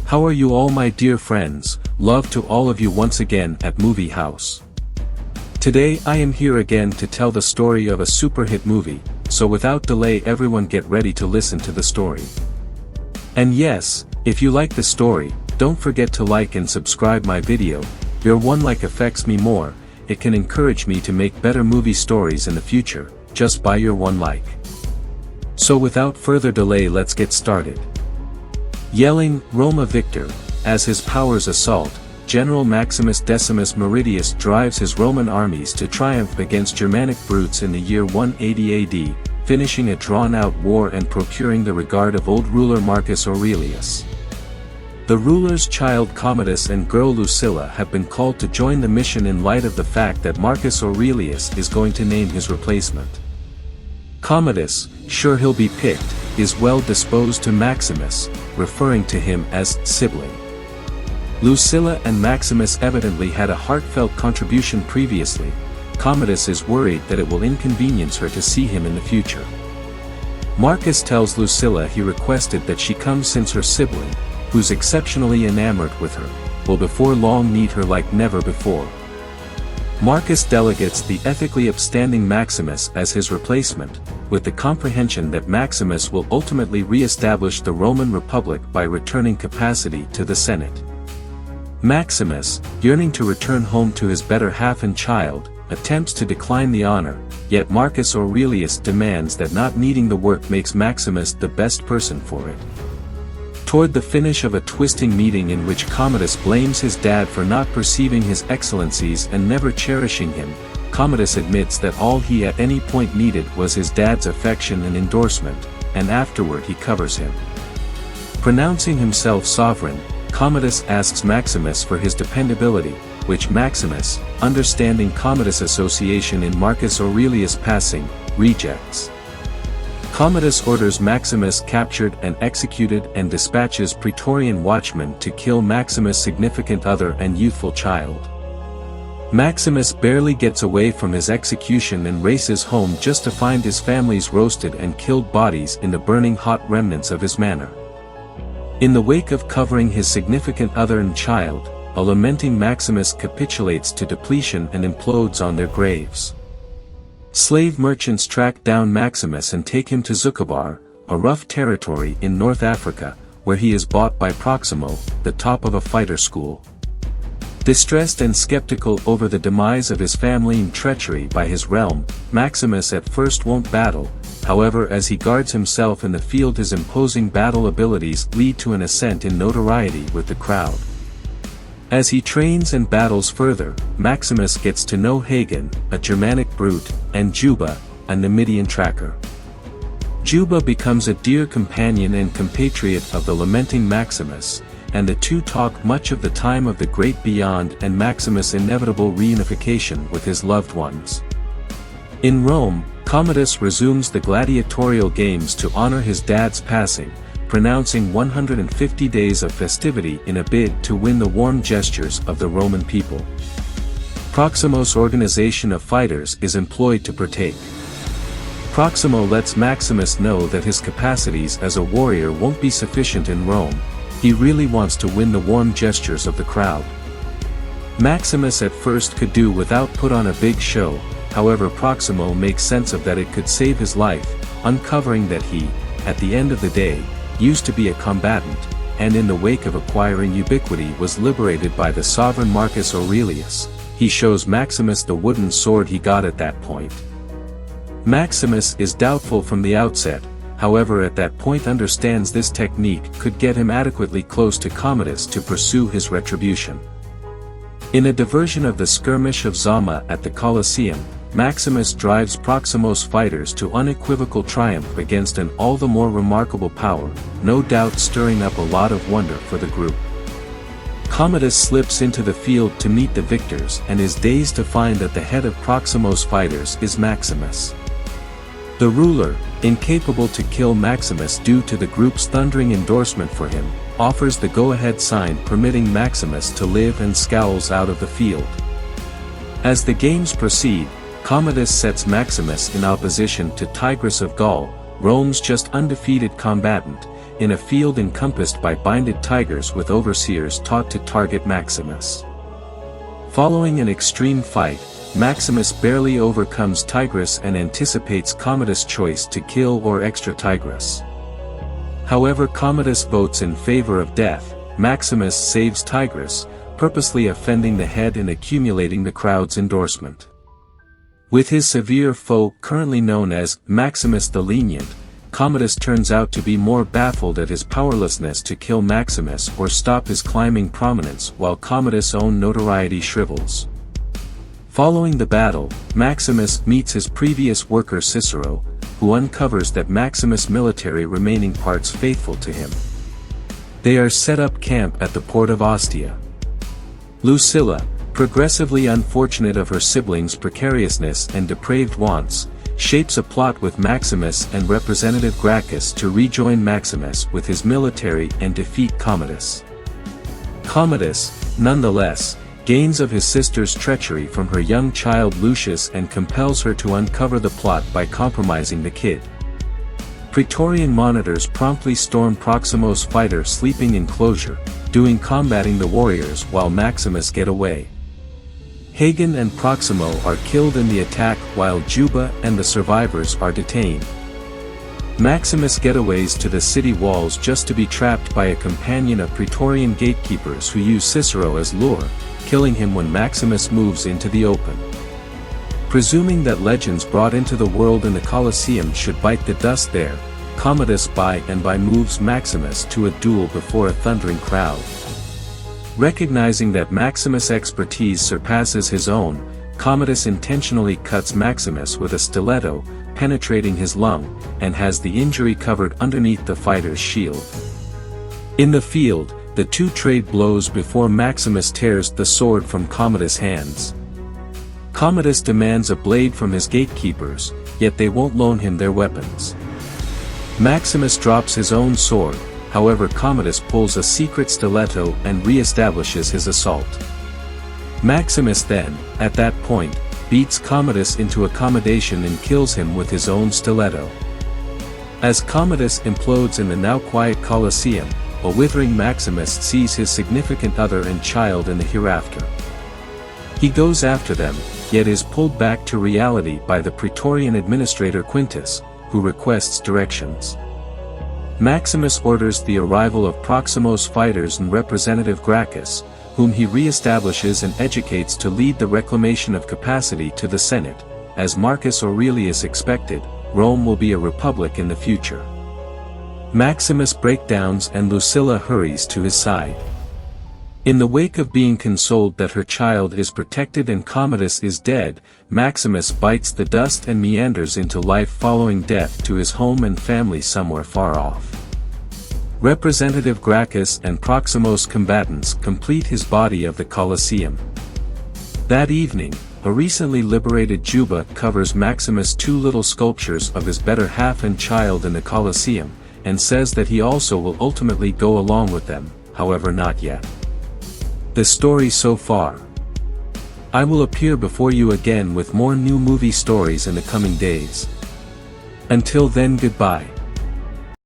How are you all, my dear friends? Love to all of you once again at Movie House. Today I am here again to tell the story of a super hit movie, so without delay everyone get ready to listen to the story. And yes, if you like the story, don't forget to like and subscribe my video. Your one like affects me more, it can encourage me to make better movie stories in the future, just by your one like. So without further delay let's get started. Yelling, Roma Victor, as his powers assault, General Maximus Decimus Meridius drives his Roman armies to triumph against Germanic brutes in the year 180 AD, finishing a drawn-out war and procuring the regard of old ruler Marcus Aurelius. The ruler's child Commodus and girl Lucilla have been called to join the mission in light of the fact that Marcus Aurelius is going to name his replacement. Commodus, sure he'll be picked, is well disposed to Maximus, referring to him as sibling. Lucilla and Maximus evidently had a heartfelt contribution previously. Commodus is worried that it will inconvenience her to see him in the future. Marcus tells Lucilla he requested that she come since her sibling, who's exceptionally enamored with her, will before long need her like never before. Marcus delegates the ethically upstanding Maximus as his replacement, with the comprehension that Maximus will ultimately re-establish the Roman Republic by returning capacity to the Senate. Maximus, yearning to return home to his better half and child, attempts to decline the honor, yet Marcus Aurelius demands that not needing the work makes Maximus the best person for it. Toward the finish of a twisting meeting in which Commodus blames his dad for not perceiving his excellencies and never cherishing him, Commodus admits that all he at any point needed was his dad's affection and endorsement, and afterward he covers him. Pronouncing himself sovereign, Commodus asks Maximus for his dependability, which Maximus, understanding Commodus' association in Marcus Aurelius' passing, rejects. Commodus orders Maximus captured and executed and dispatches Praetorian watchmen to kill Maximus' significant other and youthful child. Maximus barely gets away from his execution and races home just to find his family's roasted and killed bodies in the burning hot remnants of his manor. In the wake of covering his significant other and child, a lamenting Maximus capitulates to depletion and implodes on their graves. Slave merchants track down Maximus and take him to Zuccobar, a rough territory in North Africa, where he is bought by Proximo, the top of a fighter school. Distressed and skeptical over the demise of his family and treachery by his realm, Maximus at first won't battle, however as he guards himself in the field his imposing battle abilities lead to an ascent in notoriety with the crowd. As he trains and battles further, Maximus gets to know Hagen, a Germanic brute, and Juba, a Numidian tracker. Juba becomes a dear companion and compatriot of the lamenting Maximus, and the two talk much of the time of the great beyond and Maximus' inevitable reunification with his loved ones. In Rome, Commodus resumes the gladiatorial games to honor his dad's passing, pronouncing 150 days of festivity in a bid to win the warm gestures of the Roman people. Proximo's organization of fighters is employed to partake. Proximo lets Maximus know that his capacities as a warrior won't be sufficient in Rome. He really wants to win the warm gestures of the crowd. Maximus at first could do without put on a big show, however Proximo makes sense of that it could save his life, uncovering that he, at the end of the day, used to be a combatant, and in the wake of acquiring ubiquity was liberated by the sovereign Marcus Aurelius. He shows Maximus the wooden sword he got at that point. Maximus is doubtful from the outset, however at that point understands this technique could get him adequately close to Commodus to pursue his retribution. In a diversion of the skirmish of Zama at the Colosseum, Maximus drives Proximo's fighters to unequivocal triumph against an all the more remarkable power, no doubt stirring up a lot of wonder for the group. Commodus slips into the field to meet the victors and is dazed to find that the head of Proximo's fighters is Maximus. The ruler, incapable to kill Maximus due to the group's thundering endorsement for him, offers the go-ahead sign permitting Maximus to live and scowls out of the field. As the games proceed, Commodus sets Maximus in opposition to Tigris of Gaul, Rome's just undefeated combatant, in a field encompassed by binded tigers with overseers taught to target Maximus. Following an extreme fight, Maximus barely overcomes Tigress and anticipates Commodus' choice to kill or extra Tigress. However, Commodus votes in favor of death. Maximus saves Tigress, purposely offending the head and accumulating the crowd's endorsement. With his severe foe currently known as Maximus the Lenient, Commodus turns out to be more baffled at his powerlessness to kill Maximus or stop his climbing prominence, while Commodus' own notoriety shrivels. Following the battle, Maximus meets his previous worker Cicero, who uncovers that Maximus' military remaining parts faithful to him. They are set up camp at the port of Ostia. Lucilla, progressively unfortunate of her siblings' precariousness and depraved wants, shapes a plot with Maximus and Representative Gracchus to rejoin Maximus with his military and defeat Commodus. Commodus, nonetheless, gains of his sister's treachery from her young child Lucius and compels her to uncover the plot by compromising the kid. Praetorian monitors promptly storm Proximo's fighter sleeping enclosure, doing combating the warriors while Maximus get away. Hagen and Proximo are killed in the attack while Juba and the survivors are detained. Maximus getaways to the city walls just to be trapped by a companion of Praetorian gatekeepers who use Cicero as lure, killing him when Maximus moves into the open. Presuming that legends brought into the world in the Colosseum should bite the dust there, Commodus by moves Maximus to a duel before a thundering crowd. Recognizing that Maximus' expertise surpasses his own, Commodus intentionally cuts Maximus with a stiletto, penetrating his lung, and has the injury covered underneath the fighter's shield. In the field, the two trade blows before Maximus tears the sword from Commodus' hands. Commodus demands a blade from his gatekeepers, yet they won't loan him their weapons. Maximus drops his own sword, however Commodus pulls a secret stiletto and re-establishes his assault. Maximus then, at that point, beats Commodus into accommodation and kills him with his own stiletto. As Commodus implodes in the now quiet Colosseum, a withering Maximus sees his significant other and child in the hereafter. He goes after them, yet is pulled back to reality by the Praetorian administrator Quintus, who requests directions. Maximus orders the arrival of Proximo's fighters and Representative Gracchus, whom he re-establishes and educates to lead the reclamation of capacity to the Senate. As Marcus Aurelius expected, Rome will be a republic in the future. Maximus breakdowns and Lucilla hurries to his side. In the wake of being consoled that her child is protected and Commodus is dead, Maximus bites the dust and meanders into life following death to his home and family somewhere far off. Representative Gracchus and Proximo's combatants complete his body of the Colosseum. That evening, a recently liberated Juba covers Maximus' two little sculptures of his better half and child in the Colosseum, and says that he also will ultimately go along with them, however not yet. The story so far. I will appear before you again with more new movie stories in the coming days. Until then, goodbye.